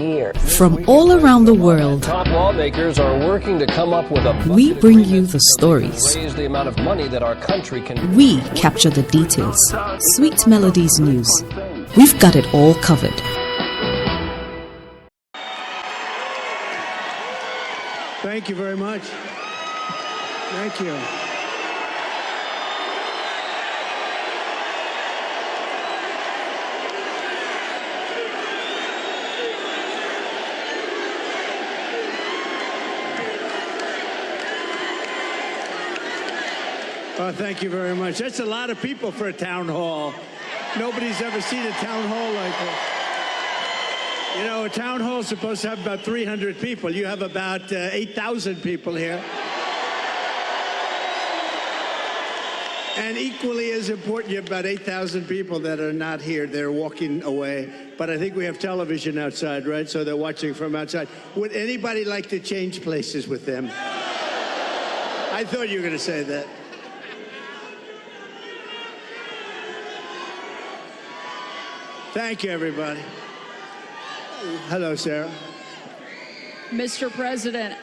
years. From all around the world, Top lawmakers are working to come up with a budget we bring you the stories. to raise the amount of money that our country can. We capture the details. Sweet Melodies News. We've got it all covered. Thank you very much. Thank you. Thank you very much. That's a lot of people for a town hall. Nobody's ever seen a town hall like this. You know, a town hall is supposed to have about 300 people. You have about 8,000 people here. And equally as important, you have about 8,000 people that are not here. They're walking away. But I think we have television outside, right? So they're watching from outside. Would anybody like to change places with them? I thought you were going to say that. Thank you, everybody. Hello, Sarah. Mr. President,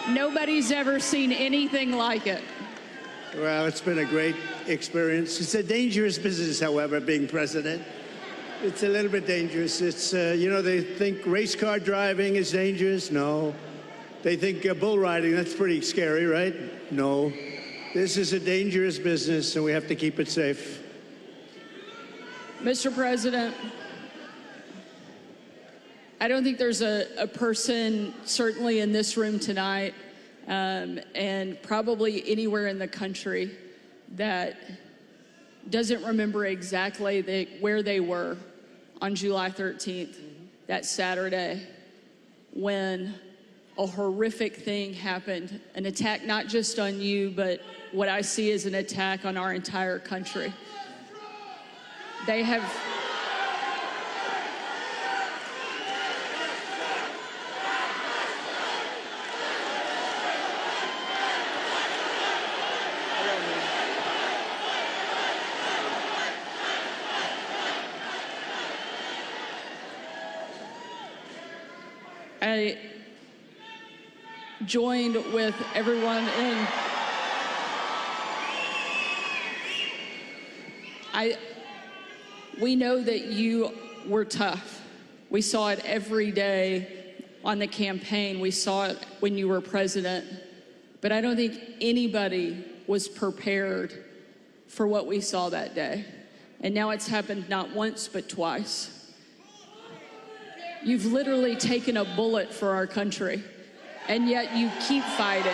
nobody's ever seen anything like it. Well, it's been a great experience. It's a dangerous business, however, being president. It's a little bit dangerous. It's, you know, they think race car driving is dangerous. No. They think bull riding, that's pretty scary, right? No. This is a dangerous business, and we have to keep it safe. Mr. President, I don't think there's a person, certainly in this room tonight, and probably anywhere in the country, that doesn't remember exactly where they were on July 13th, that Saturday, when a horrific thing happened, an attack not just on you, but what I see as an attack on our entire country. They have... I joined with everyone in... We know that you were tough. We saw it every day on the campaign. We saw it when you were president. But I don't think anybody was prepared for what we saw that day. And now it's happened not once, but twice. You've literally taken a bullet for our country, and yet you keep fighting.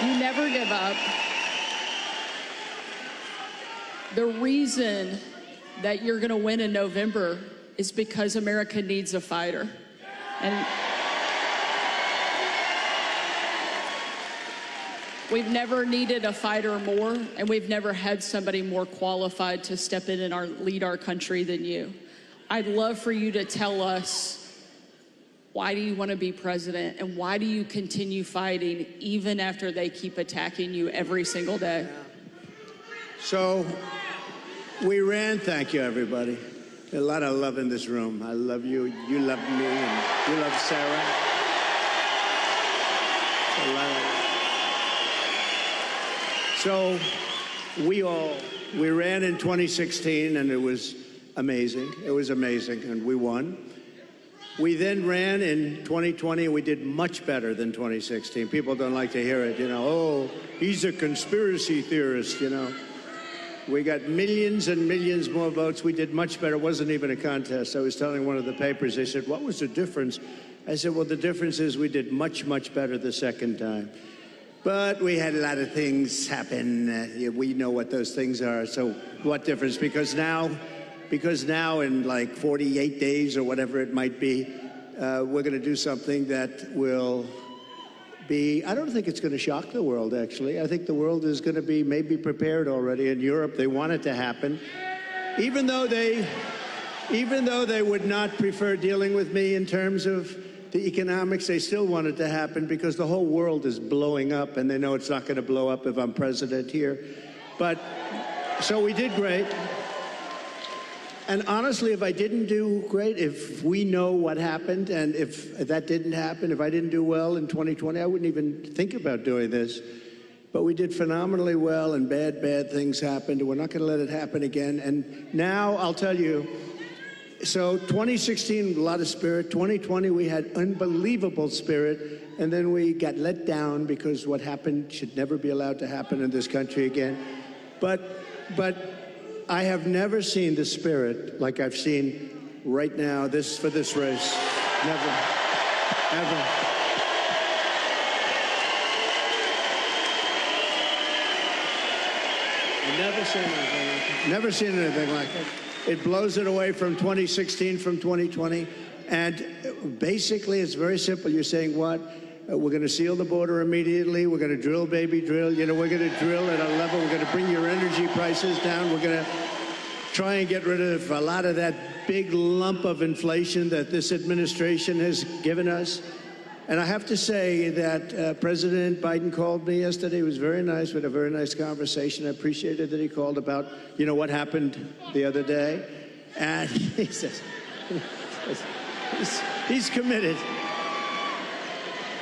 You never give up. The reason that you're going to win in November is because America needs a fighter. And we've never needed a fighter more, and we've never had somebody more qualified to step in and lead our country than you. I'd love for you to tell us, why do you want to be president, and why do you continue fighting even after they keep attacking you every single day? So we ran, thank you, everybody. A lot of love in this room. I love you, you love me, and you love Sarah. A lot of... So we ran in 2016, and it was amazing. It was amazing, and we won. We then ran in 2020, and we did much better than 2016. People don't like to hear it, you know, oh, he's a conspiracy theorist, you know. We got millions and millions more votes. We did much better. It wasn't even a contest. I was telling one of the papers, they said, what was the difference? I said, well, the difference is we did much, much better the second time. But we had a lot of things happen. We know what those things are. So what difference? Because now in like 48 days or whatever it might be, we're going to do something that will I don't think it's going to shock the world, actually. I think the world is going to be maybe prepared already. In Europe, they want it to happen. Even though they would not prefer dealing with me in terms of the economics, they still want it to happen because the whole world is blowing up, and they know it's not going to blow up if I'm president here. But, so we did great. And honestly, if I didn't do great, if we know what happened, and if that didn't happen, if I didn't do well in 2020, I wouldn't even think about doing this. But we did phenomenally well, and bad things happened, and we're not going to let it happen again. And now I'll tell you, so 2016, a lot of spirit. 2020, we had unbelievable spirit, and then we got let down because what happened should never be allowed to happen in this country again. But I have never seen the spirit like I've seen right now for this race. Never, ever. I've never seen anything like it. Never seen anything like it. It blows it away from 2016, from 2020. And basically, it's very simple. You're saying what? We're going to seal the border immediately. We're going to drill, baby, drill. You know, we're going to drill at a level. We're going to bring your energy prices down. We're going to try and get rid of a lot of that big lump of inflation that this administration has given us. And I have to say that President Biden called me yesterday. It was very nice. We had a very nice conversation. I appreciated that he called about, you know, what happened the other day. And he says, he's committed.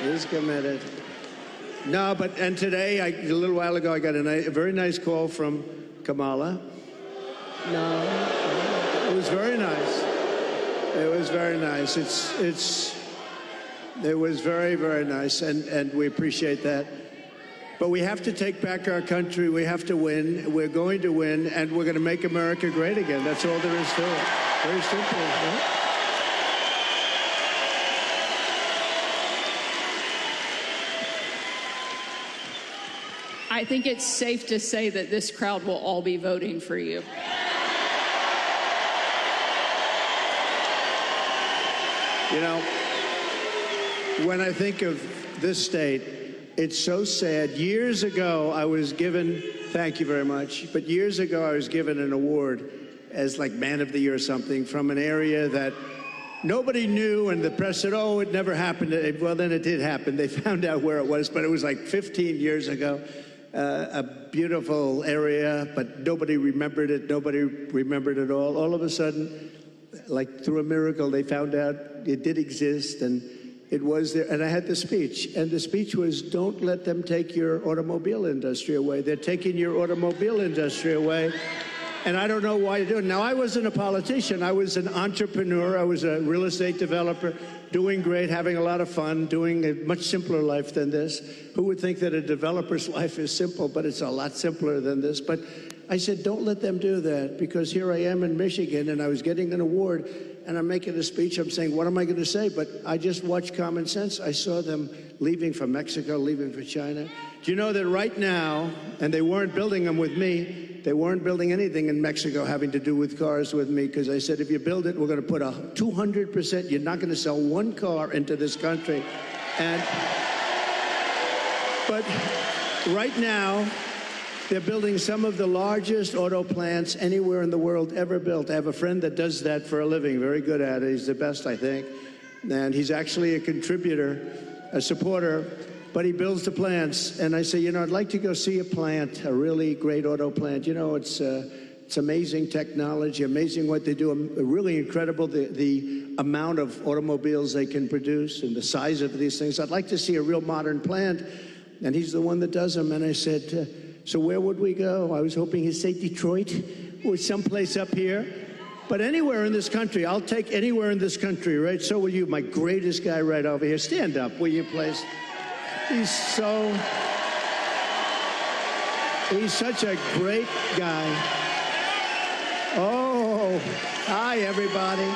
He's committed. No, and today, a little while ago, I got a very nice call from Kamala. No, it was very nice. It was very nice. It was very, very nice, and we appreciate that. But we have to take back our country. We have to win. We're going to win, and we're going to make America great again. That's all there is to it. Very simple, right? I think it's safe to say that this crowd will all be voting for you. You know, when I think of this state, it's so sad. Years ago, I was given, thank you very much, but years ago I was given an award as like Man of the Year or something from an area that nobody knew, and the press said, oh, it never happened. Well, then it did happen. They found out where it was, but it was like 15 years ago. A beautiful area, but nobody remembered it. Nobody remembered it all. All of a sudden, like through a miracle, they found out it did exist, and it was there. And I had the speech, and the speech was, don't let them take your automobile industry away. They're taking your automobile industry away, and I don't know why you're doing it. Now, I wasn't a politician. I was an entrepreneur. I was a real estate developer, doing great, having a lot of fun, doing a much simpler life than this. Who would think that a developer's life is simple, but it's a lot simpler than this. But I said, don't let them do that, because here I am in Michigan, and I was getting an award, and I'm making a speech. I'm saying, what am I going to say? But I just watched Common Sense. I saw them leaving for Mexico, leaving for China. Do you know that right now, and they weren't building them with me, they weren't building anything in Mexico having to do with cars with me, because I said, if you build it, we're going to put a 200%, you're not going to sell one car into this country. But right now, they're building some of the largest auto plants anywhere in the world ever built. I have a friend that does that for a living, very good at it. He's the best, I think. And he's actually a contributor, a supporter, but he builds the plants. And I say, you know, I'd like to go see a plant, a really great auto plant. You know, it's amazing technology, amazing what they do, really incredible, the amount of automobiles they can produce and the size of these things. I'd like to see a real modern plant. And he's the one that does them. And I said, so where would we go? I was hoping he'd say Detroit or someplace up here. But anywhere in this country, I'll take anywhere in this country, right? So will you, my greatest guy right over here. Stand up, will you, please? He's such a great guy. Oh, hi, everybody.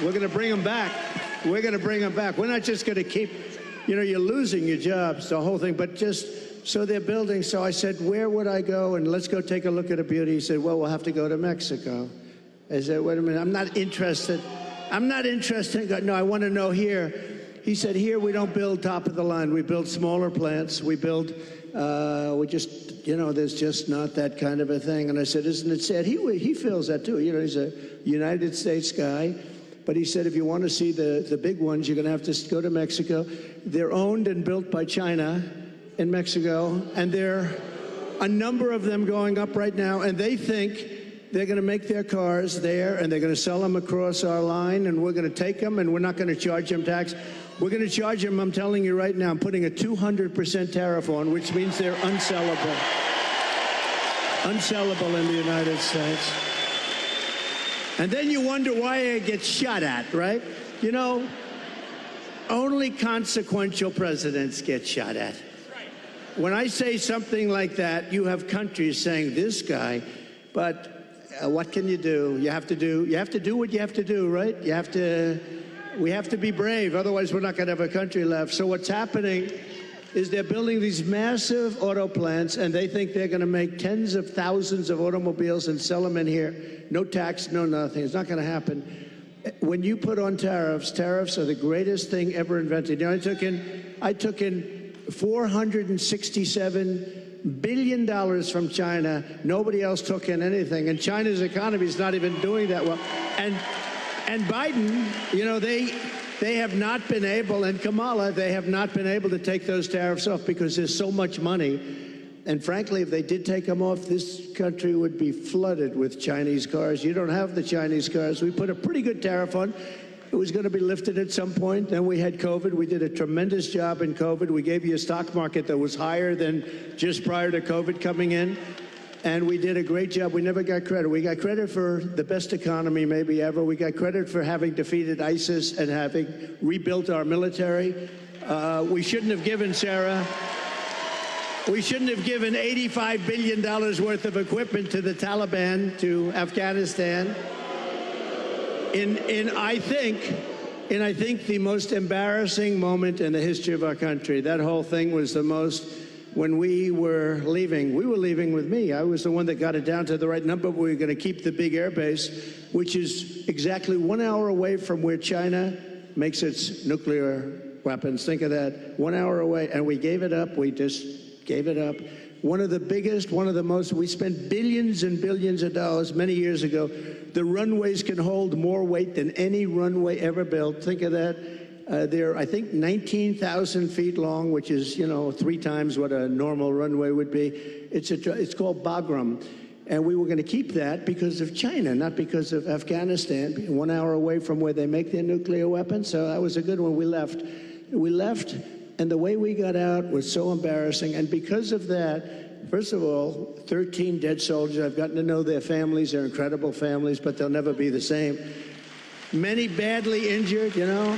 We're going to bring him back. We're going to bring him back. We're not just going to keep, you know, you're losing your jobs, the whole thing, but just, so they're building. So I said, where would I go? And let's go take a look at a beauty. He said, well, we'll have to go to Mexico. I said, wait a minute, I'm not interested. No, I want to know here. He said, here we don't build top of the line. We build smaller plants. We build, we just, you know, there's just not that kind of a thing. And I said, isn't it sad? He feels that too. You know, he's a United States guy. But he said, if you want to see the big ones, you're going to have to go to Mexico. They're owned and built by China in Mexico, and there are a number of them going up right now, and they think They're going to make their cars there, and they're going to sell them across our line, and we're going to take them, and we're not going to charge them tax. We're going to charge them, I'm telling you right now, I'm putting a 200% tariff on, which means they're unsellable. Unsellable in the United States. And then you wonder why it gets shot at, right? You know, only consequential presidents get shot at. When I say something like that, you have countries saying, this guy, but what can you do? You have to do what you have to do, right? We have to be brave, otherwise we're not going to have a country left. So what's happening is they're building these massive auto plants, and they think they're going to make tens of thousands of automobiles and sell them in here. No tax, no nothing. It's not going to happen. When you put on tariffs, tariffs are the greatest thing ever invented. You know, I took in $467 billion from China. Nobody else took in anything, and China's economy is not even doing that well. And Biden, you know, they have not been able, and Kamala, they have not been able to take those tariffs off because there's so much money. And frankly, if they did take them off, this country would be flooded with Chinese cars. You don't have the Chinese cars. We put a pretty good tariff on. It was going to be lifted at some point. Then we had COVID. We did a tremendous job in COVID. We gave you a stock market that was higher than just prior to COVID coming in. And we did a great job. We never got credit. We got credit for the best economy maybe ever. We got credit for having defeated ISIS and having rebuilt our military. We shouldn't have given, Sarah, we shouldn't have given $85 billion worth of equipment to the Taliban, to Afghanistan. I think the most embarrassing moment in the history of our country. That whole thing was the most. When we were leaving with me. I was the one that got it down to the right number. We were going to keep the big air base, which is exactly 1 hour away from where China makes its nuclear weapons. Think of that, 1 hour away. And we gave it up. We just gave it up. One of the biggest, one of the most, we spent billions and billions of dollars many years ago. The runways can hold more weight than any runway ever built. Think of that. They're, I think, 19,000 feet long, which is, you know, 3 times what a normal runway would be. It's called Bagram. And we were going to keep that because of China, not because of Afghanistan, 1 hour away from where they make their nuclear weapons. So that was a good one. We left, and the way we got out was so embarrassing. And because of that, first of all, 13 dead soldiers. I've gotten to know their families. They're incredible families, but they'll never be the same. Many badly injured, you know.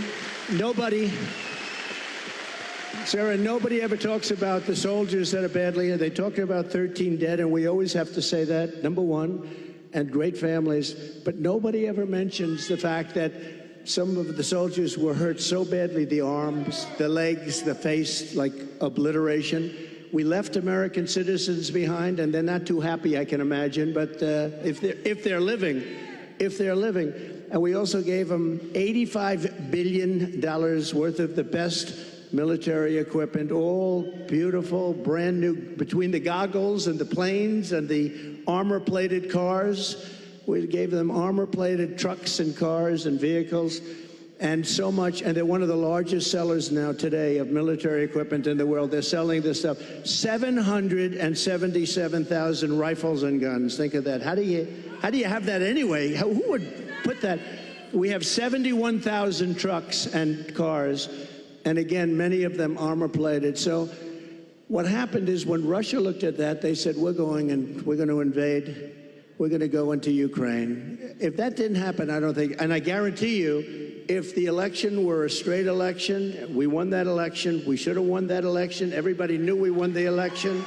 Sarah, nobody ever talks about the soldiers that are badly injured. They talk about 13 dead, and we always have to say that, number one, and great families. But nobody ever mentions the fact that some of the soldiers were hurt so badly, the arms, the legs, the face, like obliteration. We left American citizens behind, and they're not too happy, I can imagine, but if they're living. And we also gave them $85 billion worth of the best military equipment, all beautiful, brand new, between the goggles and the planes and the armor-plated cars. We gave them armor-plated trucks and cars and vehicles and so much. And they're one of the largest sellers now today of military equipment in the world. They're selling this stuff. 777,000 rifles and guns. Think of that. How do you have that anyway? Who would put that? We have 71,000 trucks and cars, and again, many of them armor-plated. So what happened is when Russia looked at that, they said, we're going to invade. We're going to go into Ukraine. If that didn't happen, I don't think, and I guarantee you, if the election were a straight election, we won that election, we should have won that election, everybody knew we won the election,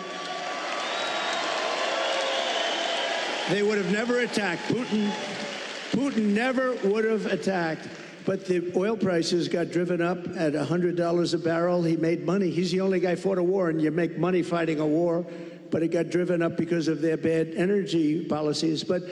they would have never attacked. Putin never would have attacked, but the oil prices got driven up at $100 a barrel. He made money. He's the only guy who fought a war, and you make money fighting a war, but it got driven up because of their bad energy policies. But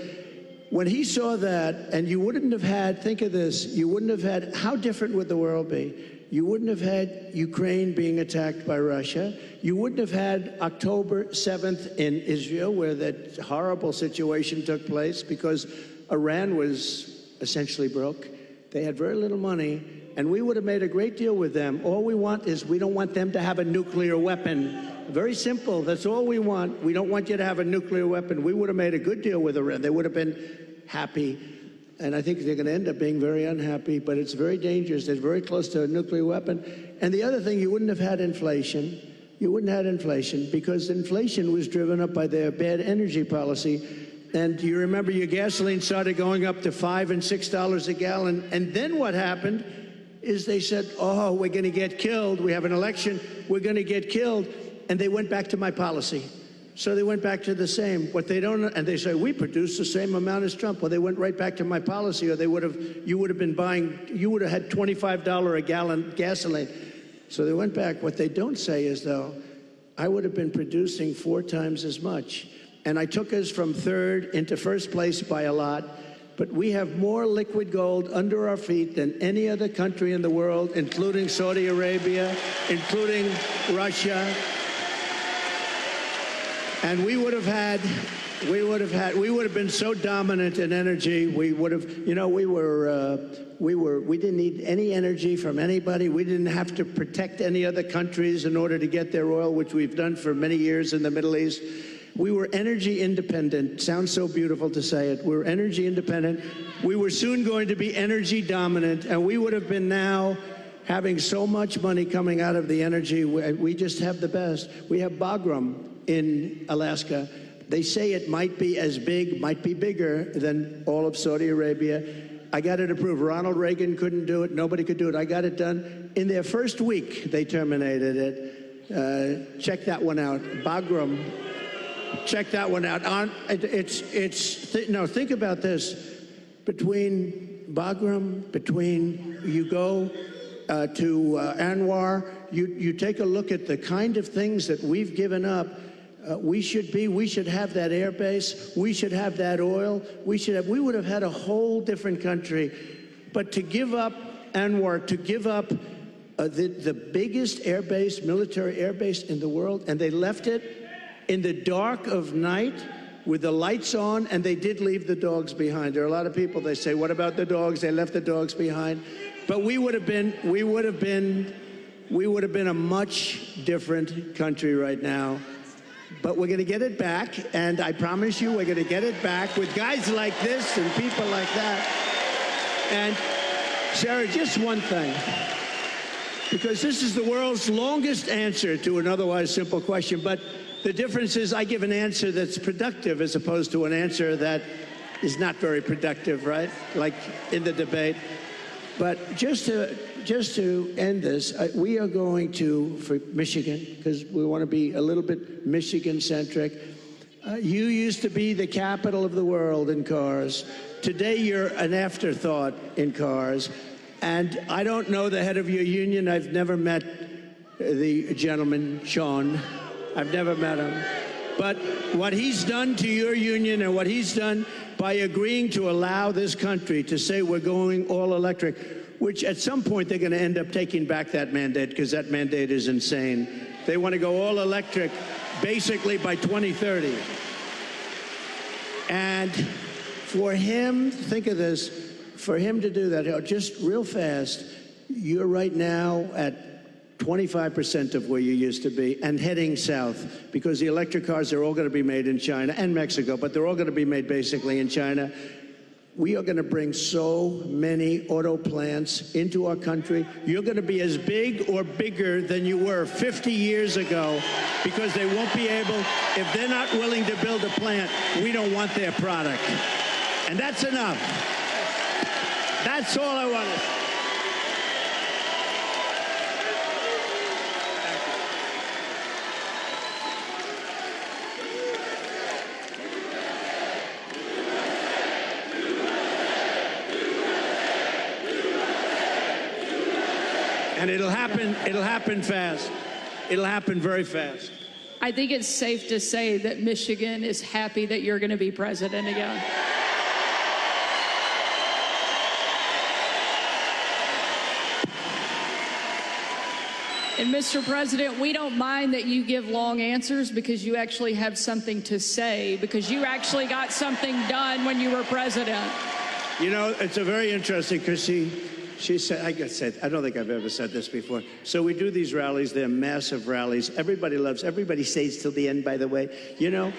when he saw that, and you wouldn't have had, think of this, you wouldn't have had, how different would the world be? You wouldn't have had Ukraine being attacked by Russia. You wouldn't have had October 7th in Israel, where that horrible situation took place because Iran was essentially broke. They had very little money, and we would have made a great deal with them. All we want is we don't want them to have a nuclear weapon. Very simple. That's all we want. We don't want you to have a nuclear weapon. We would have made a good deal with Iran. They would have been happy. And I think they're going to end up being very unhappy, but it's very dangerous. They're very close to a nuclear weapon. And the other thing, you wouldn't have had inflation. You wouldn't have had inflation because inflation was driven up by their bad energy policy. And you remember your gasoline started going up to $5 and $6 a gallon. And then what happened is they said, oh, we're going to get killed. We have an election. We're going to get killed. And they went back to my policy. So they went back to the same. What they don't, and they say, we produce the same amount as Trump. Well, they went right back to my policy, or you would have been buying, you would have had $25 a gallon gasoline. So they went back. What they don't say is, though, I would have been producing 4 times as much. And I took us from third into first place by a lot. But we have more liquid gold under our feet than any other country in the world, including Saudi Arabia, including Russia. And we would have been so dominant in energy. We would have, you know, we didn't need any energy from anybody. We didn't have to protect any other countries in order to get their oil, which we've done for many years in the Middle East. We were energy independent. Sounds so beautiful to say it. We were energy independent. We were soon going to be energy dominant, and we would have been now having so much money coming out of the energy. We just have the best. We have Bagram in Alaska. They say it might be as big, might be bigger than all of Saudi Arabia. I got it approved. Ronald Reagan couldn't do it. Nobody could do it. I got it done. In their first week, they terminated it. Check that one out. Bagram. Check that one out. Think about this. Between Bagram, between you go to Anwar, you take a look at the kind of things that we've given up. We should have that air base. We should have that oil. We would have had a whole different country. But to give up Anwar, to give up the biggest air base, military air base in the world, and they left it in the dark of night with the lights on, and they did leave the dogs behind. There are a lot of people, they say, what about the dogs? They left the dogs behind. But we would have been a much different country right now. But we're going to get it back, and I promise you we're going to get it back with guys like this and people like that. And, Sarah, just one thing, because this is the world's longest answer to an otherwise simple question, but the difference is I give an answer that's productive as opposed to an answer that is not very productive, right? Like in the debate. But just to end this, we are going to, for Michigan, because we want to be a little bit Michigan-centric. You used to be the capital of the world in cars. Today, you're an afterthought in cars. And I don't know the head of your union. I've never met the gentleman, Sean. I've never met him. But what he's done to your union and what he's done by agreeing to allow this country to say we're going all electric, which at some point they're going to end up taking back that mandate because that mandate is insane. They want to go all electric basically by 2030. And for him, think of this, for him to do that, just real fast, you're right now at 25% of where you used to be and heading south because the electric cars are all going to be made in China and Mexico, but they're all going to be made basically in China. We are going to bring so many auto plants into our country. You're going to be as big or bigger than you were 50 years ago because they won't be able, if they're not willing to build a plant, we don't want their product. And that's enough. That's all I wanted. And it'll happen fast. It'll happen very fast. I think it's safe to say that Michigan is happy that you're going to be president again. And Mr. President, we don't mind that you give long answers because you actually have something to say, because you actually got something done when you were president. You know, it's a very interesting, Chrissy. She said, I don't think I've ever said this before. So we do these rallies. They're massive rallies. Everybody stays till the end, by the way. You know,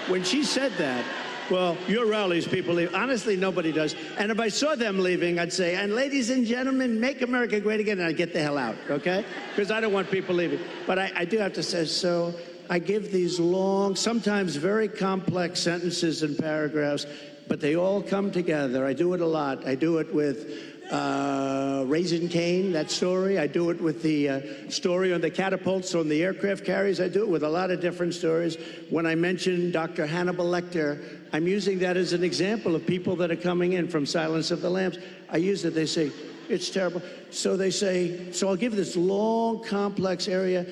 when she said that, well, your rallies, people leave. Honestly, nobody does. And if I saw them leaving, I'd say, and ladies and gentlemen, make America great again, and I'd get the hell out, okay? Because I don't want people leaving. But I do have to say, so I give these long, sometimes very complex sentences and paragraphs, but they all come together. I do it a lot. I do it with Raising Cane, that story. I do it with the story on the catapults on the aircraft carriers. I do it with a lot of different stories. When I mention Dr. Hannibal Lecter, I'm using that as an example of people that are coming in from Silence of the Lambs. I use it. They say, it's terrible. So they say, so I'll give this long, complex area.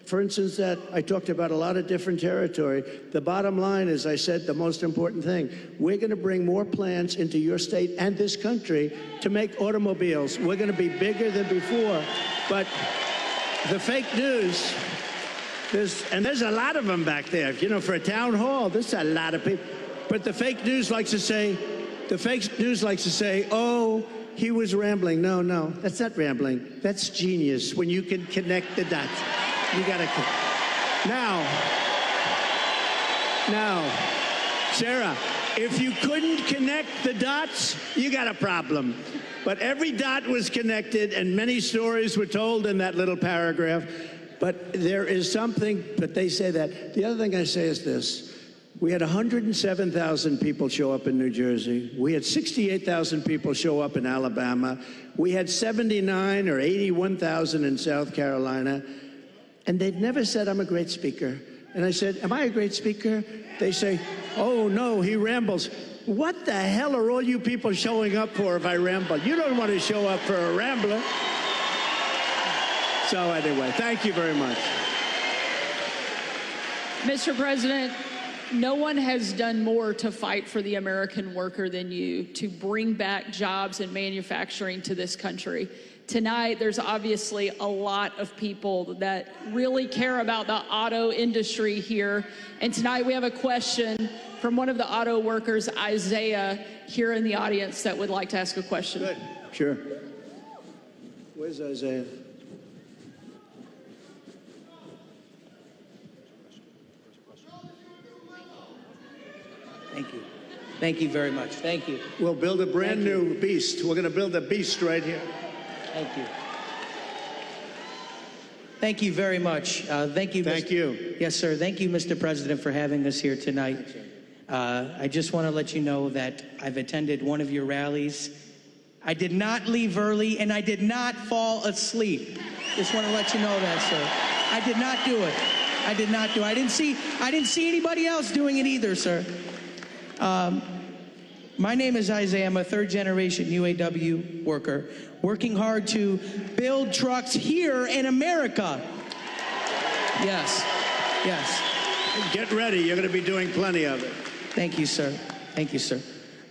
For instance, that I talked about a lot of different territory. The bottom line is, I said the most important thing. We're going to bring more plants into your state and this country to make automobiles. We're going to be bigger than before. But the fake news, there's a lot of them back there. You know, for a town hall, there's a lot of people. But the fake news likes to say, oh, he was rambling. No, that's not rambling. That's genius when you can connect the dots. You gotta. Now, Sarah, if you couldn't connect the dots, you got a problem. But every dot was connected, and many stories were told in that little paragraph. But there is something, but they say that. The other thing I say is this. We had 107,000 people show up in New Jersey. We had 68,000 people show up in Alabama. We had 79 or 81,000 in South Carolina. And they've never said, I'm a great speaker. And I said, am I a great speaker? They say, oh, no, he rambles. What the hell are all you people showing up for if I ramble? You don't want to show up for a rambler. So anyway, thank you very much. Mr. President, no one has done more to fight for the American worker than you, to bring back jobs and manufacturing to this country. Tonight, there's obviously a lot of people that really care about the auto industry here. And tonight we have a question from one of the auto workers, Isaiah, here in the audience that would like to ask a question. Good. Sure. Where's Isaiah? Thank you. Thank you very much. Thank you. We'll build a brand new beast. We're going to build a beast right here. Thank you. Thank you very much. Thank you. Thank you. Yes, sir. Thank you, Mr. President, for having us here tonight. I just want to let you know that I've attended one of your rallies. I did not leave early, and I did not fall asleep. Just want to let you know that, sir. I did not do it. I did not do it. I didn't see anybody else doing it either, sir. My name is Isaiah. I'm a third-generation UAW worker, working hard to build trucks here in America. Yes, yes. Get ready. You're going to be doing plenty of it. Thank you, sir. Thank you, sir.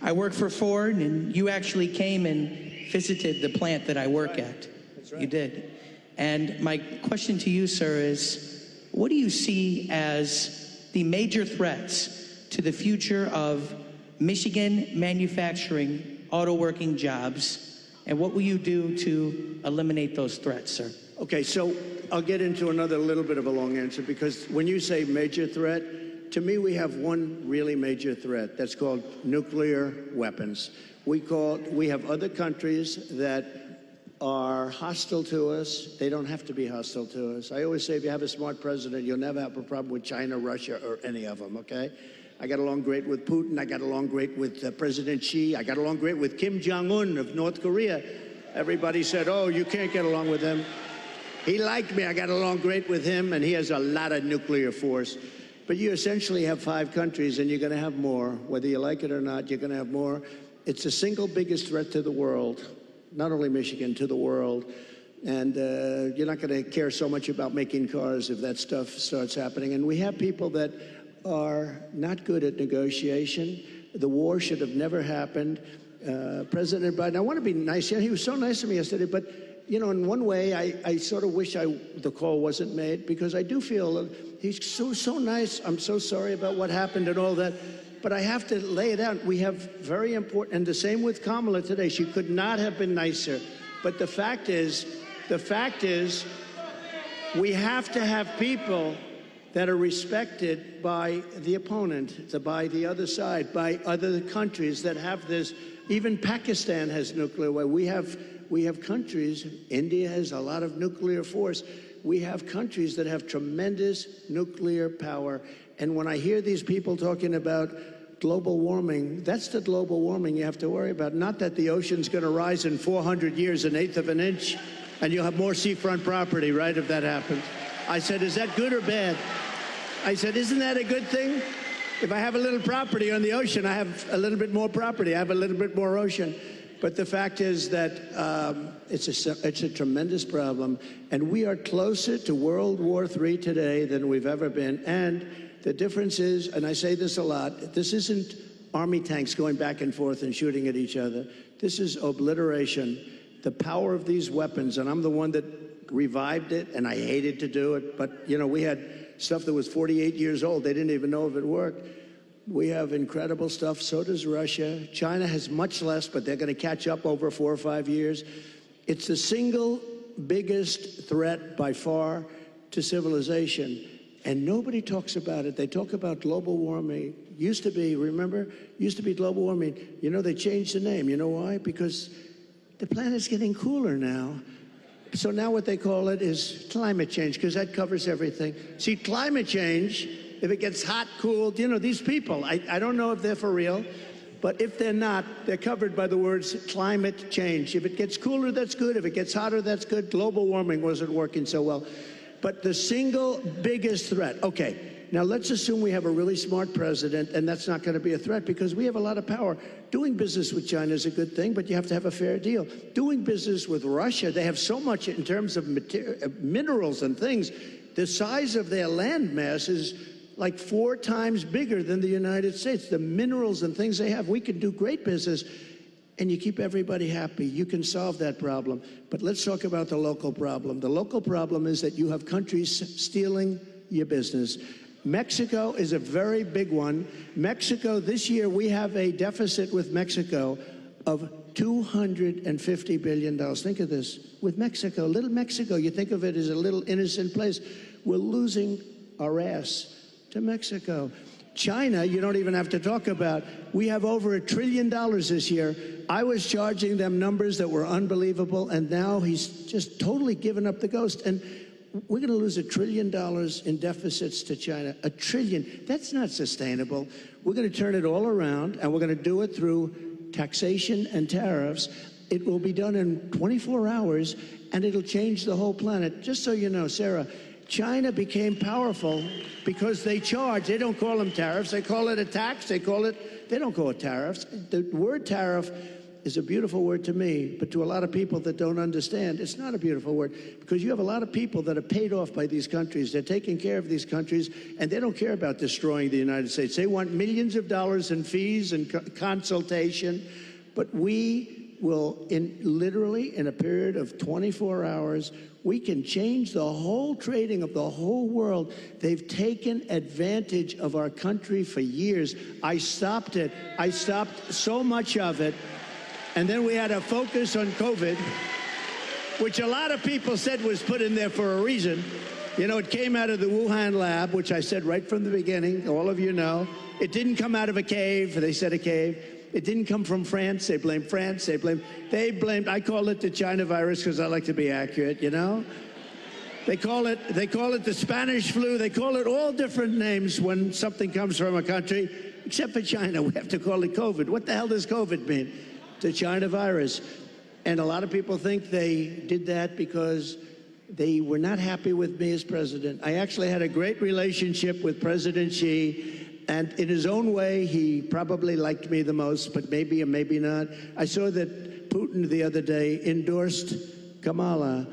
I work for Ford, and you actually came and visited the plant that I work at. That's right. You did. And my question to you, sir, is what do you see as the major threats to the future of Michigan manufacturing auto working jobs, and what will you do to eliminate those threats, sir? Okay, so I'll get into another little bit of a long answer, because when you say major threat, to me we have one really major threat that's called nuclear weapons. We have other countries that are hostile to us. They don't have to be hostile to us. I always say if you have a smart president, you'll never have a problem with China, Russia, or any of them, okay? I got along great with Putin. I got along great with President Xi. I got along great with Kim Jong-un of North Korea. Everybody said, oh, you can't get along with him. He liked me. I got along great with him, and he has a lot of nuclear force. But you essentially have 5 countries, and you're going to have more. Whether you like it or not, you're going to have more. It's the single biggest threat to the world, not only Michigan, to the world. And you're not going to care so much about making cars if that stuff starts happening. And we have people that are not good at negotiation. The war should have never happened. President Biden, I want to be nice. He was so nice to me yesterday, but you know, in one way, I sort of wish the call wasn't made, because I do feel he's so nice. I'm so sorry about what happened and all that, but I have to lay it out. We have very important, and the same with Kamala today. She could not have been nicer. But the fact is, we have to have people that are respected by the opponent, by the other side, by other countries that have this. Even Pakistan has nuclear weapons. We have countries, India has a lot of nuclear force. We have countries that have tremendous nuclear power. And when I hear these people talking about global warming, that's the global warming you have to worry about. Not that the ocean's going to rise in 400 years, an eighth of an inch, and you'll have more seafront property, right, if that happens. I said, is that good or bad? I said, isn't that a good thing? If I have a little property on the ocean, I have a little bit more property. I have a little bit more ocean. But the fact is that it's a tremendous problem. And we are closer to World War III today than we've ever been. And the difference is, and I say this a lot, this isn't army tanks going back and forth and shooting at each other. This is obliteration. The power of these weapons, and I'm the one that revived it, and I hated to do it, but, you know, we had stuff that was 48 years old. They didn't even know if it worked. We have incredible stuff. So does Russia. China has much less, but they're going to catch up over 4 or 5 years. It's the single biggest threat by far to civilization, and nobody talks about it. They talk about global warming. Used to be, remember? Used to be global warming. You know, they changed the name. You know why? Because the planet's getting cooler now. So now what they call it is climate change, because that covers everything. See, climate change, if it gets hot, cool, you know, these people, I don't know if they're for real, but if they're not, they're covered by the words climate change. If it gets cooler, that's good. If it gets hotter, that's good. Global warming wasn't working so well. But the single biggest threat, okay, now let's assume we have a really smart president, and that's not going to be a threat because we have a lot of power. Doing business with China is a good thing, but you have to have a fair deal. Doing business with Russia, they have so much in terms of minerals and things. The size of their land mass is like 4 times bigger than the United States. The minerals and things they have, we can do great business, and you keep everybody happy. You can solve that problem. But let's talk about the local problem. The local problem is that you have countries stealing your business. Mexico is a very big one. Mexico, this year, we have a deficit with Mexico of $250 billion. Think of this. With Mexico, little Mexico, you think of it as a little innocent place. We're losing our ass to Mexico. China, you don't even have to talk about. We have over $1 trillion this year. I was charging them numbers that were unbelievable, and now he's just totally given up the ghost. And we're going to lose $1 trillion in deficits to China. $1 trillion. That's not sustainable. We're going to turn it all around, and we're going to do it through taxation and tariffs. It will be done in 24 hours, and it'll change the whole planet. Just so you know, Sarah, China became powerful because they charge. They don't call them tariffs. They call it a tax. They don't call it tariffs. The word tariff is a beautiful word to me, but to a lot of people that don't understand, it's not a beautiful word because you have a lot of people that are paid off by these countries. They're taking care of these countries, and they don't care about destroying the United States. They want millions of dollars in fees and consultation, but we will, literally in a period of 24 hours, we can change the whole trading of the whole world. They've taken advantage of our country for years. I stopped it. I stopped so much of it. And then we had a focus on COVID, which a lot of people said was put in there for a reason. You know, it came out of the Wuhan lab, which I said right from the beginning, all of you know. It didn't come out of a cave, they said a cave. It didn't come from France, they blamed France, they blamed, I call it the China virus because I like to be accurate, you know? They call it the Spanish flu, they call it all different names when something comes from a country, except for China, we have to call it COVID. What the hell does COVID mean? The China virus. And a lot of people think they did that because they were not happy with me as president. I actually had a great relationship with President Xi, and in his own way, he probably liked me the most, but maybe or maybe not. I saw that Putin the other day endorsed Kamala,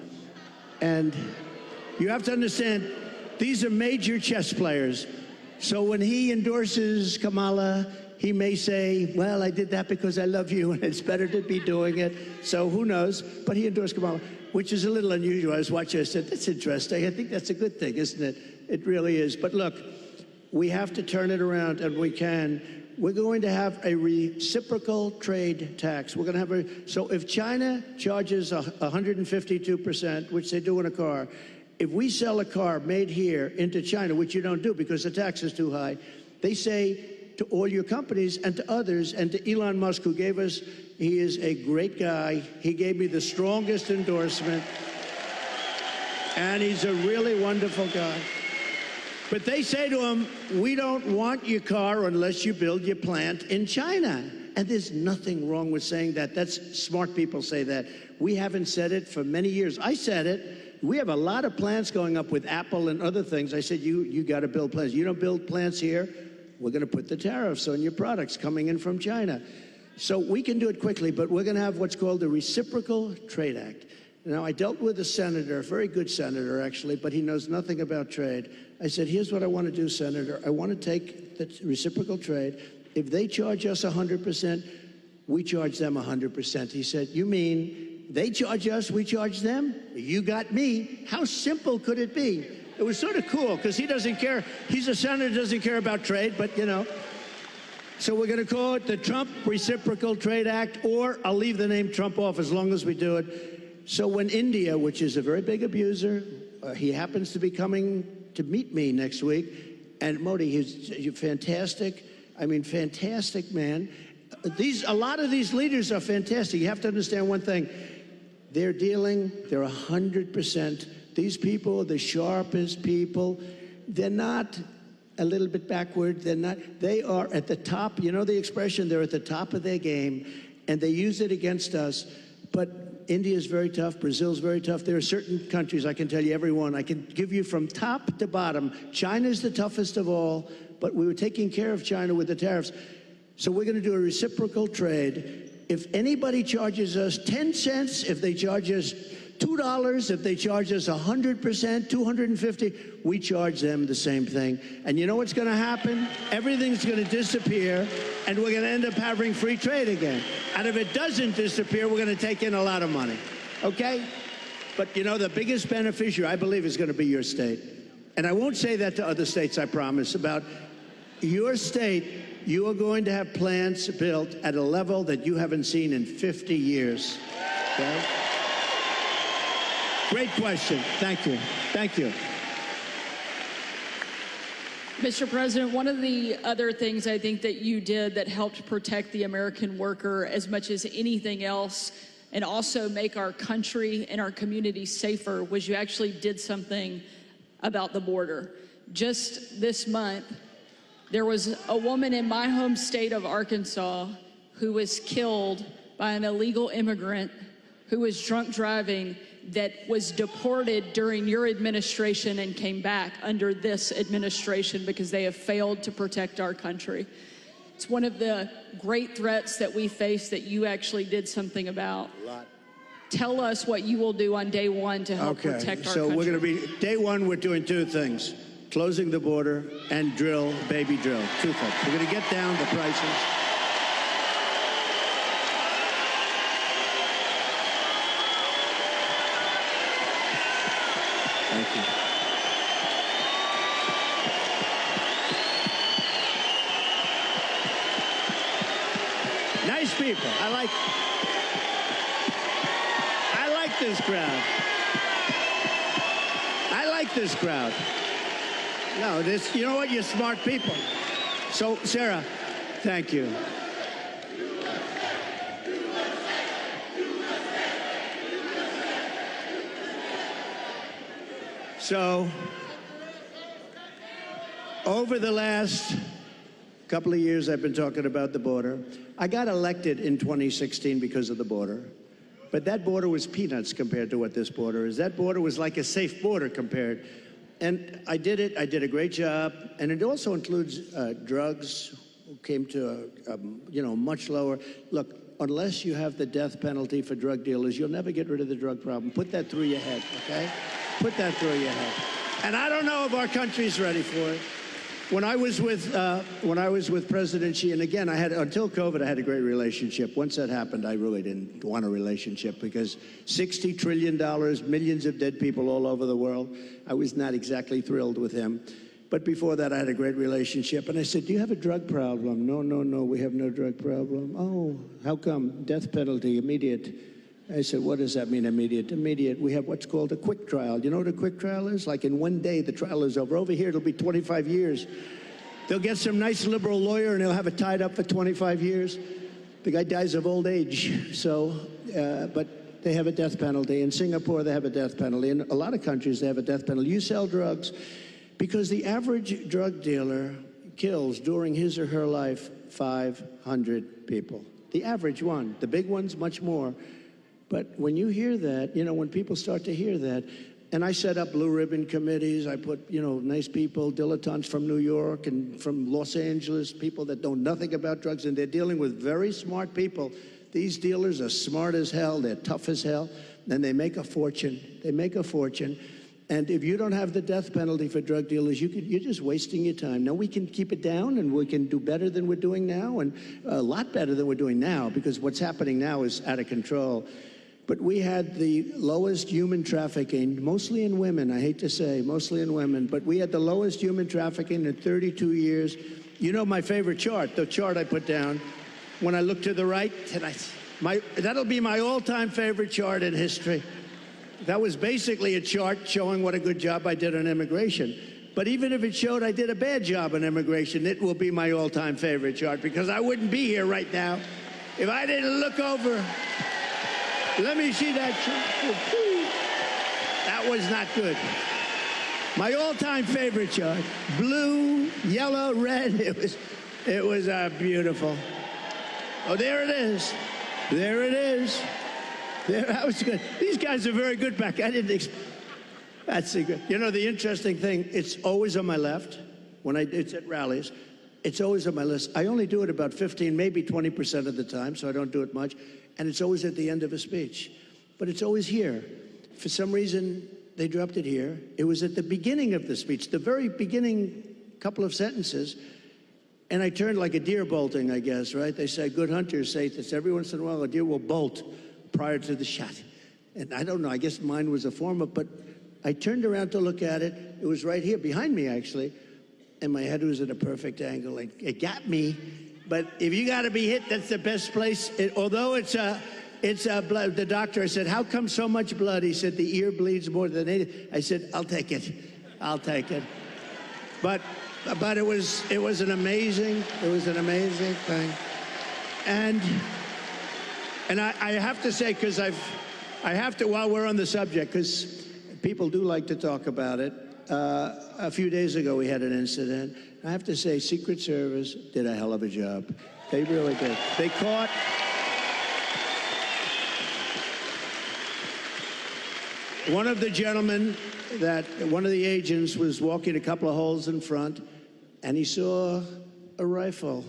and you have to understand, these are major chess players. So when he endorses Kamala, he may say, well, I did that because I love you, and it's better to be doing it. So who knows? But he endorsed Kamala, which is a little unusual. I was watching, I said, that's interesting. I think that's a good thing, isn't it? It really is. But look, we have to turn it around, and we can. we're going to have a reciprocal trade tax. We're going to have so if China charges 152%, which they do in a car, if we sell a car made here into China, which you don't do because the tax is too high, they say to all your companies and to others, and to Elon Musk, who gave us, he is a great guy. He gave me the strongest endorsement, and he's a really wonderful guy. But they say to him, we don't want your car unless you build your plant in China. And there's nothing wrong with saying that. That's smart people say that. We haven't said it for many years. I said it. We have a lot of plants going up with Apple and other things. I said, you got to build plants. You don't build plants here, we're going to put the tariffs on your products coming in from China. So we can do it quickly, but we're going to have what's called the Reciprocal Trade Act. Now, I dealt with a senator, a very good senator, actually, but he knows nothing about trade. I said, here's what I want to do, Senator. I want to take the reciprocal trade. If they charge us 100%, we charge them 100%. He said, you mean they charge us, we charge them? You got me. How simple could it be? It was sort of cool because he doesn't care. He's a senator, doesn't care about trade, but you know. So we're going to call it the Trump Reciprocal Trade Act, or I'll leave the name Trump off as long as we do it. So when India, which is a very big abuser, he happens to be coming to meet me next week, and Modi, he's fantastic. I mean, fantastic man. A lot of these leaders are fantastic. You have to understand one thing. They're 100%. These people are the sharpest people. They're not a little bit backward. They are at the top. You know the expression, they're at the top of their game, and they use it against us. But India is very tough. Brazil's very tough. There are certain countries, I can tell you every one. I can give you from top to bottom. China's the toughest of all, but we were taking care of China with the tariffs. So we're going to do a reciprocal trade. If anybody charges us 10 cents, if they charge us $2, if they charge us 100%, 250, we charge them the same thing. And you know what's going to happen? Everything's going to disappear, and we're going to end up having free trade again. And if it doesn't disappear, we're going to take in a lot of money, okay? But you know, the biggest beneficiary, I believe, is going to be your state. And I won't say that to other states, I promise. About your state, you are going to have plants built at a level that you haven't seen in 50 years, okay? Great question. Thank you. Thank you. Mr. President, one of the other things I think that you did that helped protect the American worker as much as anything else, and also make our country and our communities safer, was you actually did something about the border. Just this month, there was a woman in my home state of Arkansas who was killed by an illegal immigrant who was drunk driving, that was deported during your administration and came back under this administration because they have failed to protect our country. It's one of the great threats that we face that you actually did something about. A lot. Tell us what you will do on day one to help protect our country. So we're going to be, day one, we're doing two things. Closing the border and baby drill. Two things. We're going to get down the prices. Thank you. Nice people. I like this crowd. I like this crowd. No, you know what? You're smart people. So, Sarah, thank you. So, over the last couple of years, I've been talking about the border. I got elected in 2016 because of the border. But that border was peanuts compared to what this border is. That border was like a safe border compared. And I did it. I did a great job. And it also includes drugs, came to much lower. Look, unless you have the death penalty for drug dealers, you'll never get rid of the drug problem. Put that through your head, okay? Put that through your head. And I don't know if our country's ready for it. When I was with President Xi, and again, until COVID, I had a great relationship. Once that happened, I really didn't want a relationship because $60 trillion, millions of dead people all over the world. I was not exactly thrilled with him. But before that, I had a great relationship. And I said, do you have a drug problem? No, no, no, we have no drug problem. Oh, how come? Death penalty, immediate. I said, what does that mean, immediate? Immediate, we have what's called a quick trial. You know what a quick trial is? Like in one day, the trial is over. Over here, it'll be 25 years. They'll get some nice liberal lawyer and he'll have it tied up for 25 years. The guy dies of old age. So, but they have a death penalty. In Singapore, they have a death penalty. In a lot of countries, they have a death penalty. You sell drugs because the average drug dealer kills during his or her life 500 people. The average one. The big ones, much more. But when you hear that, you know, when people start to hear that, and I set up blue ribbon committees, I put, you know, nice people, dilettantes from New York and from Los Angeles, people that know nothing about drugs, and they're dealing with very smart people. These dealers are smart as hell, they're tough as hell, and they make a fortune. They make a fortune. And if you don't have the death penalty for drug dealers, you're just wasting your time. Now, we can keep it down, and we can do better than we're doing now, and a lot better than we're doing now, because what's happening now is out of control. But we had the lowest human trafficking, mostly in women, I hate to say, mostly in women, but we had the lowest human trafficking in 32 years. You know my favorite chart, the chart I put down. When I look to the right, that'll be my all-time favorite chart in history. That was basically a chart showing what a good job I did on immigration. But even if it showed I did a bad job on immigration, it will be my all-time favorite chart, because I wouldn't be here right now if I didn't look over. Let me see that chart. That was not good. My all-time favorite chart. Blue, yellow, red. It was beautiful. Oh, there it is. There it is. There, that was good. These guys are very good back. I didn't expect. That's a good. You know, the interesting thing, it's always on my left. It's at rallies. It's always on my list. I only do it about 15, maybe 20% of the time, so I don't do it much. And it's always at the end of a speech. But it's always here. For some reason, they dropped it here. It was at the beginning of the speech, the very beginning couple of sentences. And I turned like a deer bolting, I guess, right? They say good hunters say this. Every once in a while, a deer will bolt prior to the shot. And I don't know, I guess mine was a form of, but I turned around to look at it. It was right here, behind me, actually. And my head was at a perfect angle. It got me. But if you got to be hit, that's the best place. Although it's blood. The doctor, I said, how come so much blood? He said, the ear bleeds more than it. I said, I'll take it. I'll take it. But it was an amazing thing. And I have to say, because I have to, while we're on the subject, because people do like to talk about it. A few days ago, we had an incident. I have to say, Secret Service did a hell of a job. They really did. They caught one of the gentlemen one of the agents was walking a couple of holes in front, and he saw a rifle,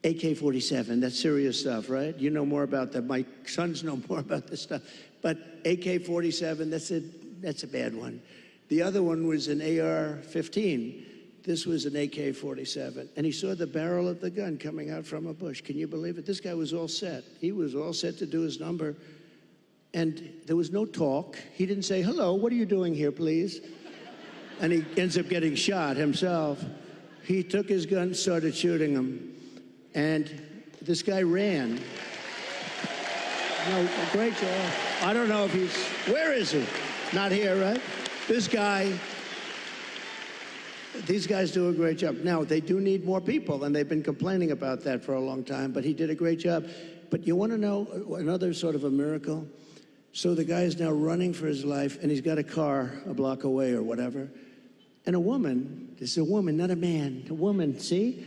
AK-47. That's serious stuff, right? You know more about that. My sons know more about this stuff. But AK-47, that's a bad one. The other one was an AR-15. This was an AK-47. And he saw the barrel of the gun coming out from a bush. Can you believe it? This guy was all set. He was all set to do his number. And there was no talk. He didn't say, hello, what are you doing here, please? And he ends up getting shot himself. He took his gun, started shooting him. And this guy ran. No, great job. I don't know if he's, where is he? Not here, right? This guy, these guys do a great job. Now, they do need more people, and they've been complaining about that for a long time, but he did a great job. But you want to know another sort of a miracle? So the guy is now running for his life, and he's got a car a block away or whatever. And a woman, this is a woman, not a man, a woman, see?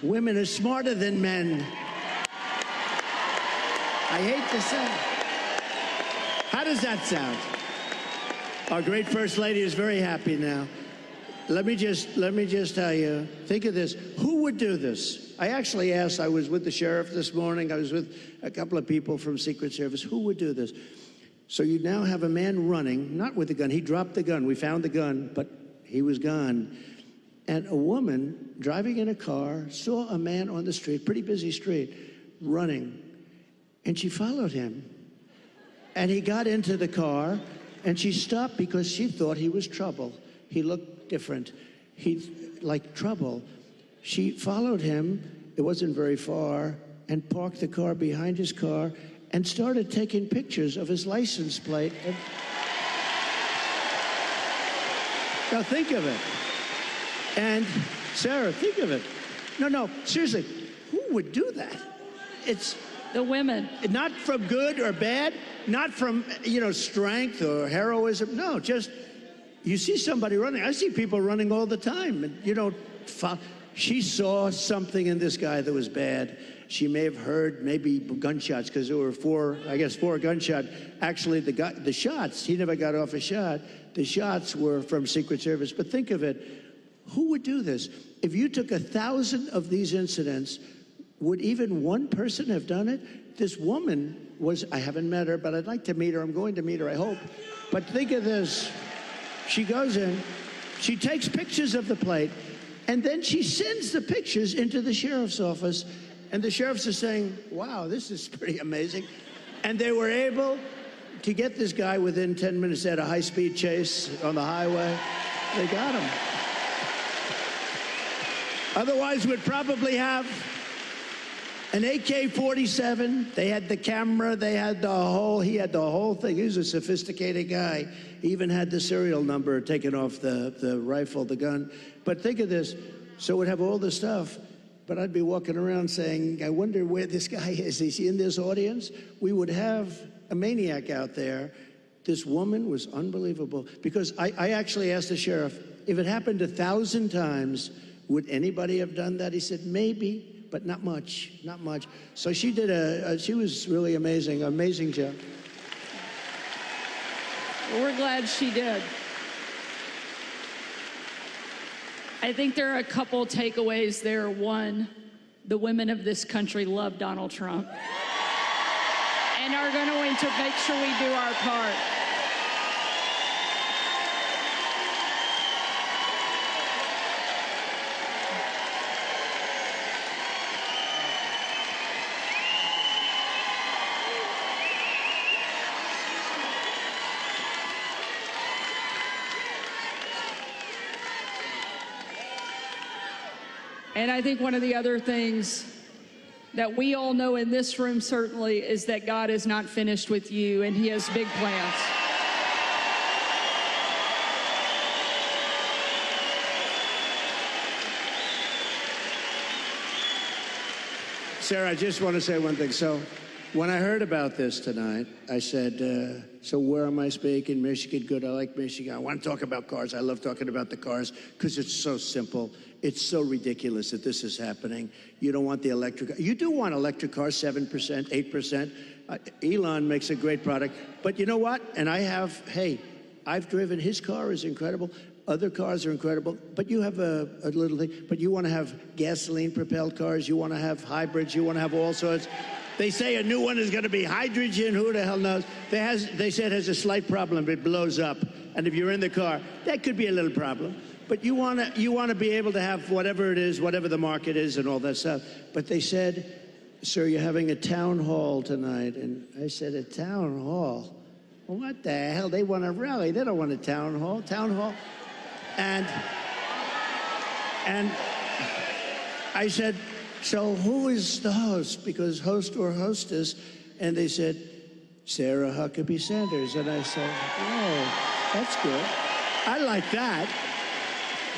Women are smarter than men. I hate to say. How does that sound? Our great First Lady is very happy now. Let me just tell you, think of this. Who would do this? I actually asked, I was with the sheriff this morning, I was with a couple of people from Secret Service, who would do this? So you now have a man running, not with a gun, he dropped the gun, we found the gun, but he was gone. And a woman driving in a car saw a man on the street, pretty busy street, running, and she followed him. And he got into the car, and she stopped because she thought he was trouble. He looked different. he, like trouble, she followed him, it wasn't very far, and parked the car behind his car and started taking pictures of his license plate. Now think of it. And Sarah, think of it. No, seriously, who would do that? It's The women. not from good or bad, not from, strength or heroism. No, just you see somebody running. I see people running all the time, and you don't follow. She saw something in this guy that was bad. She may have heard maybe gunshots, because there were four gunshots. Actually, the shots, he never got off a shot. The shots were from Secret Service. But think of it, who would do this? If you took 1,000 of these incidents, would even one person have done it? This woman was, I haven't met her, but I'd like to meet her. I'm going to meet her, I hope. But think of this. She goes in, she takes pictures of the plate, and then she sends the pictures into the sheriff's office. And the sheriffs are saying, wow, this is pretty amazing. And they were able to get this guy within 10 minutes. They had a high-speed chase on the highway. They got him. Otherwise, we'd probably have an AK-47. They had the camera. He had the whole thing. He was a sophisticated guy. He even had the serial number taken off the rifle, the gun. But think of this. So we'd have all the stuff. But I'd be walking around saying, I wonder where this guy is. Is he in this audience? We would have a maniac out there. This woman was unbelievable. Because I actually asked the sheriff, if it happened 1,000 times, would anybody have done that? He said, maybe, but not much, not much. So she did she was really amazing, amazing job. Well, we're glad she did. I think there are a couple takeaways there. One, the women of this country love Donald Trump and are going to make sure we do our part. And I think one of the other things that we all know in this room certainly is that God is not finished with you, and he has big plans. Sarah, I just want to say one thing. So when I heard about this tonight, I said, so where am I speaking? Michigan, good. I like Michigan. I want to talk about cars. I love talking about the cars because it's so simple. It's so ridiculous that this is happening. You don't want the electric car. You do want electric cars, 7%, 8%. Elon makes a great product. But you know what? And I've driven. His car is incredible. Other cars are incredible. But you have a little thing. But you want to have gasoline-propelled cars. You want to have hybrids. You want to have all sorts. They say a new one is going to be hydrogen. Who the hell knows? They said it has a slight problem. It blows up. And if you're in the car, that could be a little problem. But you want to be able to have whatever it is, whatever the market is and all that stuff. But they said, sir, you're having a town hall tonight. And I said, a town hall? What the hell? They want a rally. They don't want a town hall. Town hall? And I said, so who is the host? Because host or hostess. And they said, Sarah Huckabee Sanders. And I said, oh, that's good. I like that.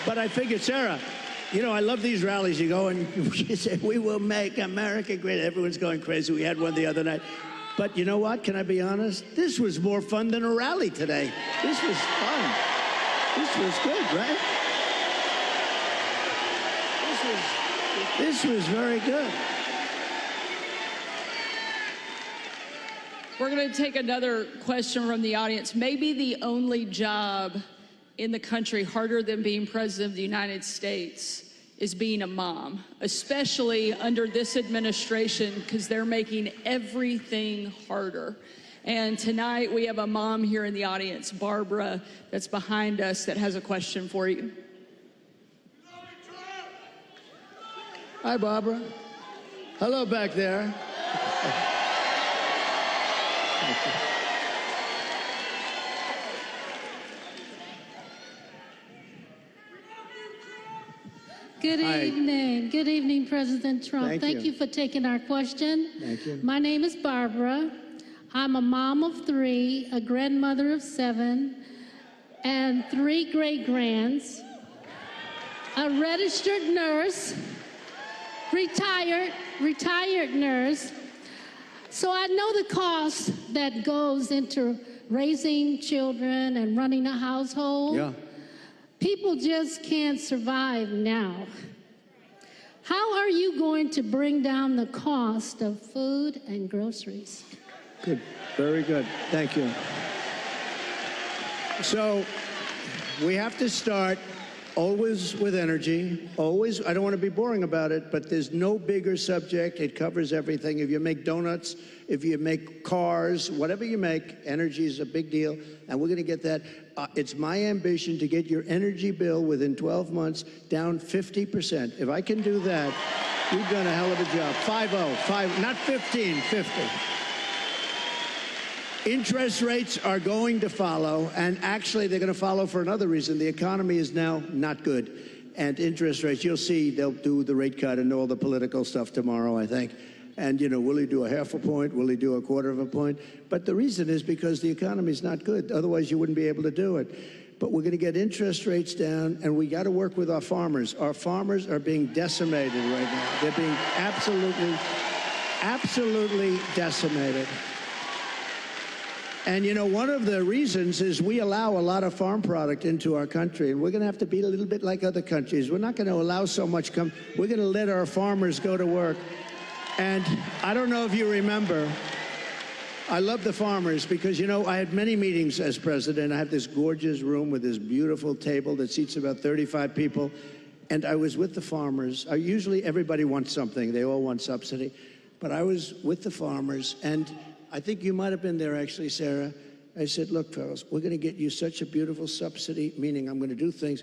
But I figured, Sarah, I love these rallies. You go and you say, we will make America great. Everyone's going crazy. We had one the other night. But you know what? Can I be honest? This was more fun than a rally today. This was fun. This was good, right? This was very good. We're going to take another question from the audience. Maybe the only job in the country harder than being president of the United States is being a mom, especially under this administration, because they're making everything harder. And tonight we have a mom here in the audience, Barbara, that's behind us, that has a question for you. Hi, Barbara. Hello back there. Good Hi. evening. Good evening, President Trump. Thank you. For taking our question. Thank you. My name is Barbara. I'm a mom of 3, a grandmother of 7, and 3 great-grands, a registered nurse, retired nurse. So I know the cost that goes into raising children and running a household. Yeah. People just can't survive now. How are you going to bring down the cost of food and groceries? Good. Very good. Thank you. So we have to start always with energy. Always. I don't want to be boring about it, but there's no bigger subject. It covers everything. If you make donuts, if you make cars, whatever you make, energy is a big deal, and we're going to get that. It's my ambition to get your energy bill within 12 months down 50%. If I can do that, you've done a hell of a job. 5-0, not 15, 50. Interest rates are going to follow, and actually they're going to follow for another reason. The economy is now not good, and interest rates, you'll see they'll do the rate cut and all the political stuff tomorrow, I think. And, you know, will he do a half a point? Will he do a quarter of a point? But the reason is because the economy is not good. Otherwise, you wouldn't be able to do it. But we're going to get interest rates down, and we got to work with our farmers. Our farmers are being decimated right now. They're being absolutely decimated. And, you know, one of the reasons is we allow a lot of farm product into our country, and we're going to have to be a little bit like other countries. We're not going to allow so much come. We're going to let our farmers go to work. And I don't know if you remember, I love the farmers because, you know, I had many meetings as president. I have this gorgeous room with this beautiful table that seats about 35 people. And I was with the farmers. Usually everybody wants something. They all want subsidy. But I was with the farmers, and I think you might have been there, actually, Sarah. I said, look, fellas, we're going to get you such a beautiful subsidy, meaning I'm going to do things.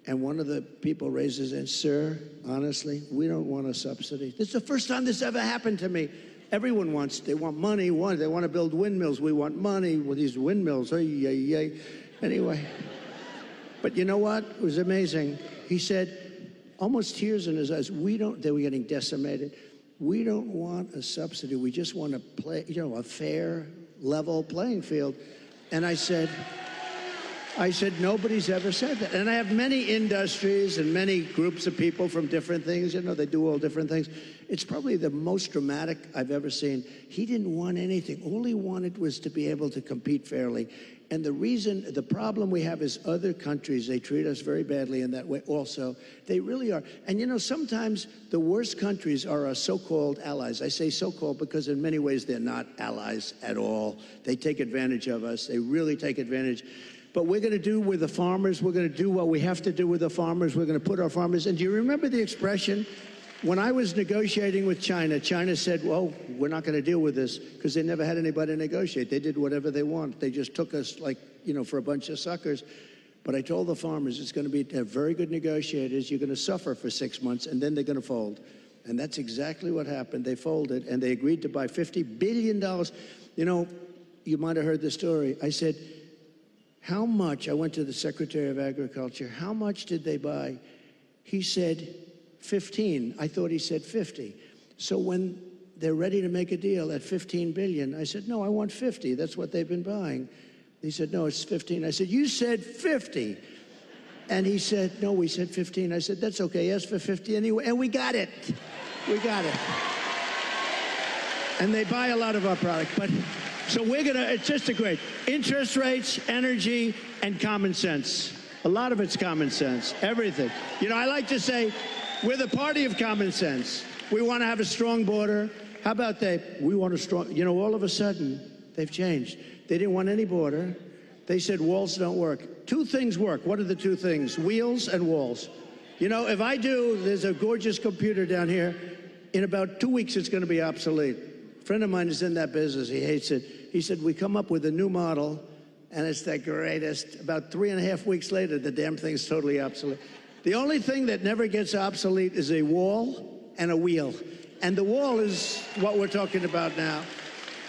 And one of the people raises and, sir, honestly, we don't want a subsidy. This is the first time this ever happened to me. Everyone wants, they want money. They want to build windmills. We want money with these windmills. Anyway. But you know what? It was amazing. He said, almost tears in his eyes, they were getting decimated. We don't want a subsidy. We just want to play, you know, a fair, level playing field. And I said, nobody's ever said that. And I have many industries and many groups of people from different things. You know, they do all different things. It's probably the most dramatic I've ever seen. He didn't want anything. All he wanted was to be able to compete fairly. And the problem we have is other countries, they treat us very badly in that way also. They really are. And you know, sometimes the worst countries are our so-called allies. I say so-called because in many ways they're not allies at all. They take advantage of us. They really take advantage. But we're going to do with the farmers. We're going to do what we have to do with the farmers. We're going to put our farmers. And do you remember the expression? When I was negotiating with China, China said, well, we're not going to deal with this because they never had anybody negotiate. They did whatever they want. They just took us like, you know, for a bunch of suckers. But I told the farmers it's going to be very good negotiators. You're going to suffer for 6 months, and then they're going to fold. And that's exactly what happened. They folded, and they agreed to buy $50 billion. You know, you might have heard the story. I said, how much? I went to the Secretary of Agriculture. How much did they buy? He said 15. I thought he said 50. So when they're ready to make a deal at 15 billion, I said, no, I want 50. That's what they've been buying. He said, no, it's 15. I said, you said 50. And he said, no, we said 15. I said, that's okay. Ask for 50 anyway. And we got it. We got it. And they buy a lot of our product. But so we're going to, it's just a great interest rates, energy, and common sense. A lot of it's common sense, everything. You know, I like to say we're the party of common sense. We want to have a strong border. How about we want a strong, you know, all of a sudden they've changed. They didn't want any border. They said walls don't work. 2 things work. What are the 2 things? Wheels and walls. You know, if I do, there's a gorgeous computer down here. In about 2 weeks, it's going to be obsolete. A friend of mine is in that business. He hates it. He said, we come up with a new model, and it's the greatest. About 3.5 weeks later, the damn thing's totally obsolete. The only thing that never gets obsolete is a wall and a wheel. And the wall is what we're talking about now.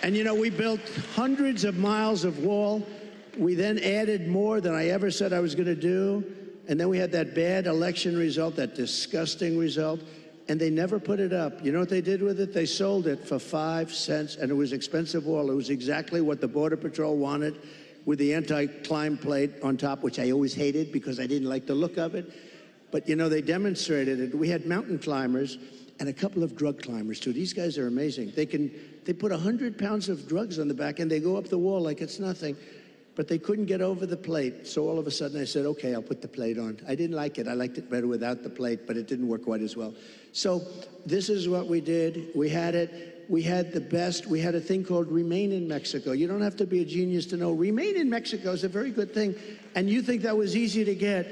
And, you know, we built hundreds of miles of wall. We then added more than I ever said I was going to do. And then we had that bad election result, that disgusting result, and they never put it up. You know what they did with it? They sold it for 5 cents, and it was expensive oil. It was exactly what the Border Patrol wanted, with the anti-climb plate on top, which I always hated because I didn't like the look of it. But, you know, they demonstrated it. We had mountain climbers and a couple of drug climbers, too. These guys are amazing. They put 100 pounds of drugs on the back, and they go up the wall like it's nothing. But they couldn't get over the plate. So all of a sudden I said, okay, I'll put the plate on. I didn't like it. I liked it better without the plate, but it didn't work quite as well. So this is what we did. We had it. We had the best. We had a thing called Remain in Mexico. You don't have to be a genius to know Remain in Mexico is a very good thing. And you think that was easy to get.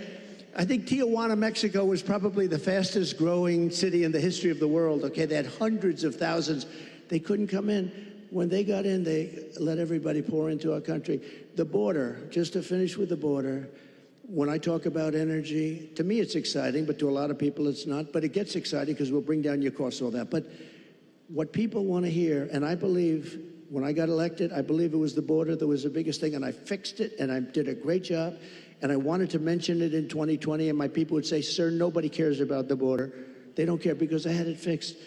I think Tijuana, Mexico was probably the fastest growing city in the history of the world. Okay, they had hundreds of thousands. They couldn't come in. When they got in, they let everybody pour into our country. The border, just to finish with the border, when I talk about energy, to me it's exciting, but to a lot of people it's not. But it gets exciting because we'll bring down your costs, all that. But what people want to hear, and I believe when I got elected, I believe it was the border that was the biggest thing, and I fixed it, and I did a great job. And I wanted to mention it in 2020, and my people would say, sir, nobody cares about the border. They don't care because I had it fixed.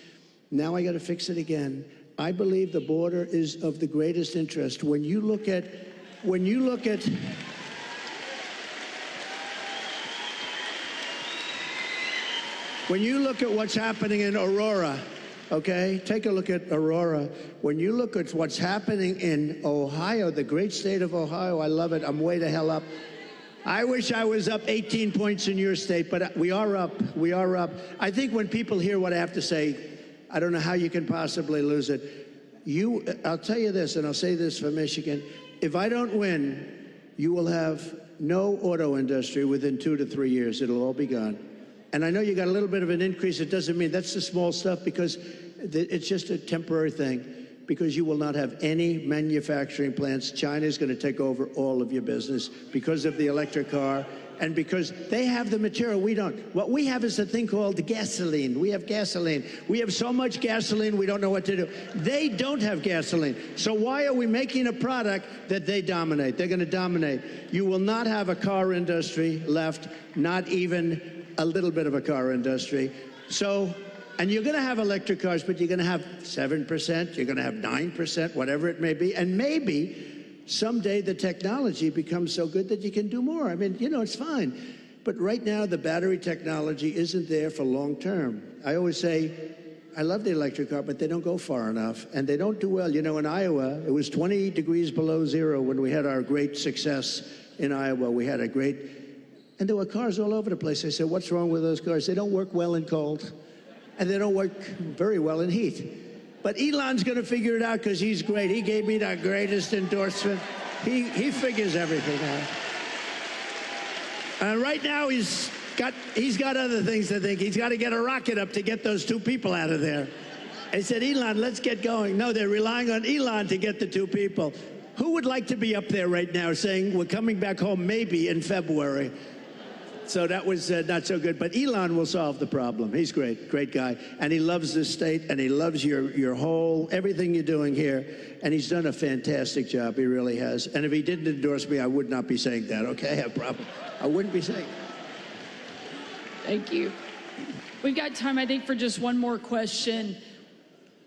Now I got to fix it again. I believe the border is of the greatest interest. When you look at what's happening in Aurora, okay? Take a look at Aurora. When you look at what's happening in Ohio, the great state of Ohio, I love it. I'm way the hell up. I wish I was up 18 points in your state, but we are up. We are up. I think when people hear what I have to say, I don't know how you can possibly lose it. I'll tell you this, and I'll say this for Michigan. If I don't win, you will have no auto industry within 2 to 3 years. It'll all be gone. And I know you got a little bit of an increase. It doesn't mean that's the small stuff because it's just a temporary thing, because you will not have any manufacturing plants. China's going to take over all of your business because of the electric car. And because they have the material, we don't. What we have is a thing called gasoline. We have gasoline. We have so much gasoline, we don't know what to do. They don't have gasoline. So why are we making a product that they dominate? They're going to dominate. You will not have a car industry left, not even a little bit of a car industry. So, and you're going to have electric cars, but you're going to have 7%, you're going to have 9%, whatever it may be, and maybe someday the technology becomes so good that you can do more. I mean, you know, it's fine. But right now, the battery technology isn't there for long term. I always say, I love the electric car, but they don't go far enough, and they don't do well. You know, in Iowa, it was 20 degrees below zero when we had our great success in Iowa. We had a great, and there were cars all over the place. I said, what's wrong with those cars? They don't work well in cold, and they don't work very well in heat. But Elon's going to figure it out because he's great. He gave me the greatest endorsement. He figures everything out. Right now he's got other things to think. He's got to get a rocket up to get those 2 people out of there. I said, Elon, let's get going. No, they're relying on Elon to get the 2 people. Who would like to be up there right now saying we're coming back home maybe in February? So that was not so good. But Elon will solve the problem. He's great, great guy. And he loves this state, and he loves your whole, everything you're doing here. And he's done a fantastic job. He really has. And if he didn't endorse me, I would not be saying that, okay? I wouldn't be saying that. Thank you. We've got time, I think, for just one more question.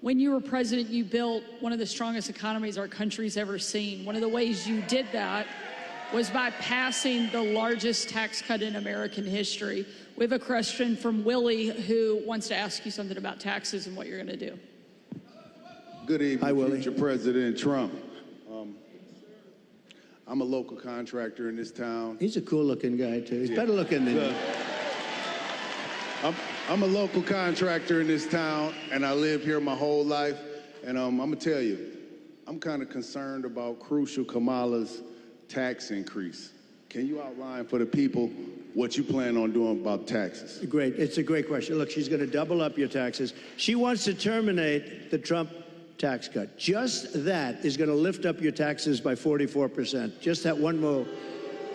When you were president, you built one of the strongest economies our country's ever seen. One of the ways you did that was by passing the largest tax cut in American history. We have a question from Willie who wants to ask you something about taxes and what you're going to do. Good evening, Hi, Willie. future President Trump. I'm a local contractor in this town. He's a cool-looking guy, too. He's better looking than you. I'm a local contractor in this town, and I live here my whole life. And I'm going to tell you, I'm kind of concerned about crucial Kamala's tax increase. Can you outline for the people what you plan on doing about taxes? Great. It's a great question. Look, she's going to double up your taxes. She wants to terminate the Trump tax cut. Just that is going to lift up your taxes by 44%. Just that one move.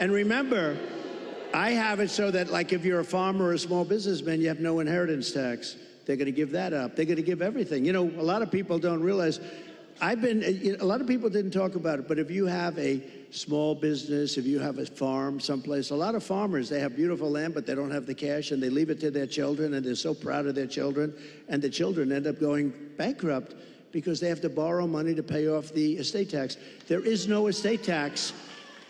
And remember, I have it so that, like, if you're a farmer or a small businessman, you have no inheritance tax. They're going to give that up. They're going to give everything. You know, a lot of people don't realize, a lot of people didn't talk about it, but if you have a small business, if you have a farm someplace, a lot of farmers, they have beautiful land, but they don't have the cash, and they leave it to their children, and they're so proud of their children, and the children end up going bankrupt because they have to borrow money to pay off the estate tax. There is no estate tax,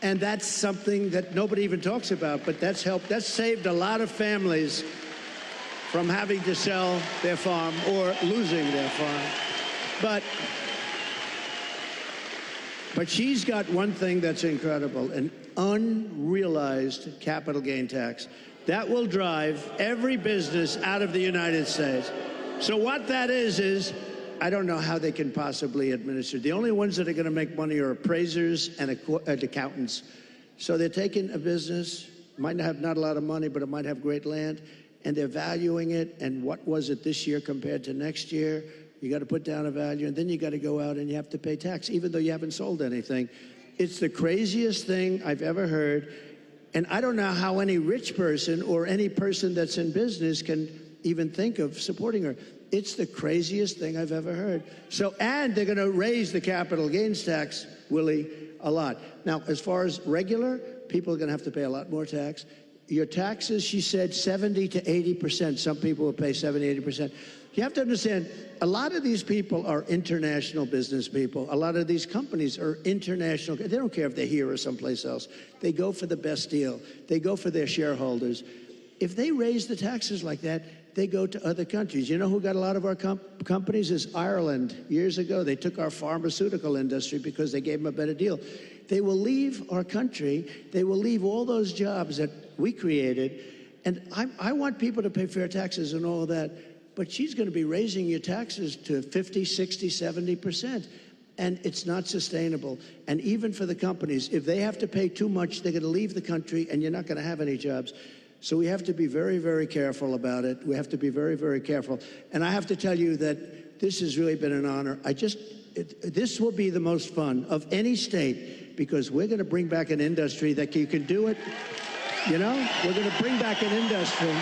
and that's something that nobody even talks about, but that's saved a lot of families from having to sell their farm or losing their farm. But she's got one thing that's incredible, an unrealized capital gain tax. That will drive every business out of the United States. So what that is I don't know how they can possibly administer. The only ones that are going to make money are appraisers and accountants. So they're taking a business, might have not a lot of money, but it might have great land, and they're valuing it, and what was it this year compared to next year? You got to put down a value, and then you got to go out and you have to pay tax, even though you haven't sold anything. It's the craziest thing I've ever heard, and I don't know how any rich person or any person that's in business can even think of supporting her. It's the craziest thing I've ever heard. So, and they're going to raise the capital gains tax, Willie, a lot. Now, as far as regular, people are going to have to pay a lot more tax. Your taxes, she said, 70 to 80%. Some people will pay 70, 80%. You have to understand, a lot of these people are international business people. A lot of these companies are international. They don't care if they're here or someplace else. They go for the best deal. They go for their shareholders. If they raise the taxes like that, they go to other countries. You know who got a lot of our companies? Is Ireland. Years ago, they took our pharmaceutical industry because they gave them a better deal. They will leave our country. They will leave all those jobs that we created. And I want people to pay fair taxes and all of that. But she's going to be raising your taxes to 50, 60, 70%. And it's not sustainable. And even for the companies, if they have to pay too much, they're going to leave the country and you're not going to have any jobs. So we have to be very, very careful about it. We have to be very, very careful. And I have to tell you that this has really been an honor. This will be the most fun of any state because we're going to bring back an industry that you can do it. You know, we're going to bring back an industry.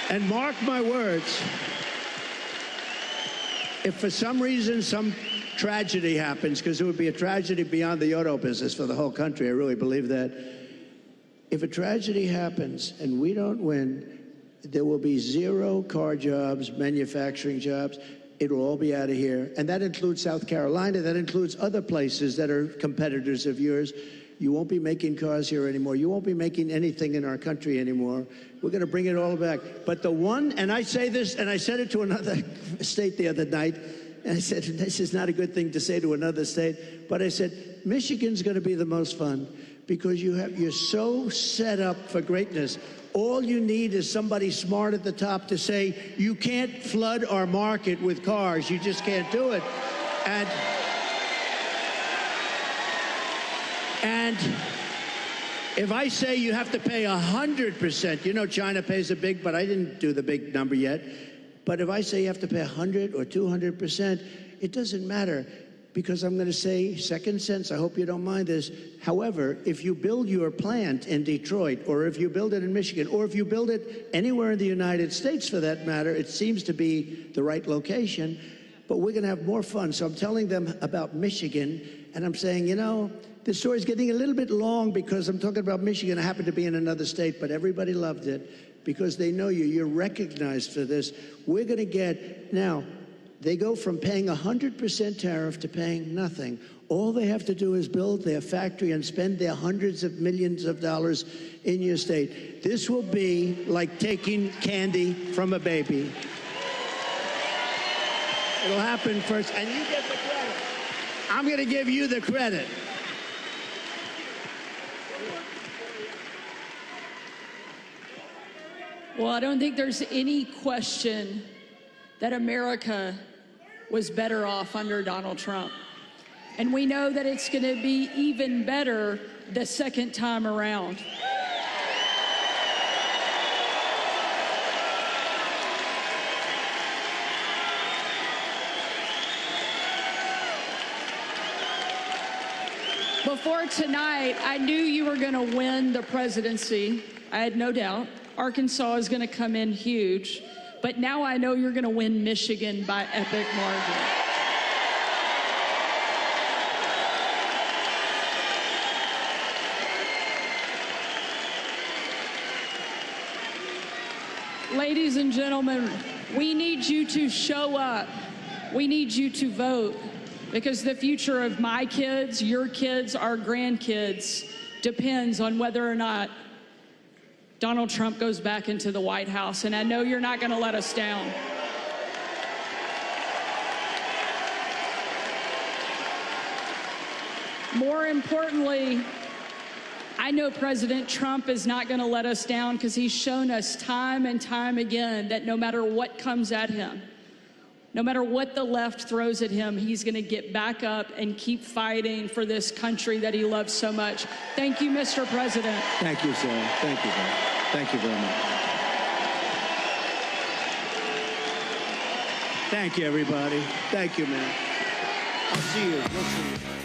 And mark my words, if for some reason some tragedy happens, because it would be a tragedy beyond the auto business for the whole country, I really believe that. If a tragedy happens and we don't win, there will be 0 car jobs, manufacturing jobs. It will all be out of here. And that includes South Carolina. That includes other places that are competitors of yours. You won't be making cars here anymore. You won't be making anything in our country anymore. We're going to bring it all back. But the one, and I say this, and I said it to another state the other night, and I said, this is not a good thing to say to another state, but I said, Michigan's going to be the most fun because you're so set up for greatness. All you need is somebody smart at the top to say, you can't flood our market with cars. You just can't do it. And if I say you have to pay 100%, you know China pays a big, but I didn't do the big number yet. But if I say you have to pay 100 or 200%, it doesn't matter because I'm going to say, second sense, I hope you don't mind this. However, if you build your plant in Detroit, or if you build it in Michigan, or if you build it anywhere in the United States for that matter, it seems to be the right location, but we're going to have more fun. So I'm telling them about Michigan, and I'm saying, you know, this story's getting a little bit long because I'm talking about Michigan. I happen to be in another state, but everybody loved it because they know you. You're recognized for this. We're going to get, now, they go from paying 100% tariff to paying nothing. All they have to do is build their factory and spend their hundreds of millions of dollars in your state. This will be like taking candy from a baby. It'll happen first, and you get the credit. I'm going to give you the credit. Well, I don't think there's any question that America was better off under Donald Trump. And we know that it's going to be even better the second time around. Before tonight, I knew you were going to win the presidency. I had no doubt. Arkansas is going to come in huge. But now I know you're going to win Michigan by epic margin. Ladies and gentlemen, we need you to show up. We need you to vote, because the future of my kids, your kids, our grandkids depends on whether or not Donald Trump goes back into the White House. And I know you're not going to let us down. More importantly, I know President Trump is not going to let us down, because he's shown us time and time again that no matter what comes at him, no matter what the left throws at him, he's going to get back up and keep fighting for this country that he loves so much. Thank you, Mr. President. Thank you, sir. Thank you, sir. Thank you very much. Thank you, everybody. Thank you, man. I'll see you. We'll see you.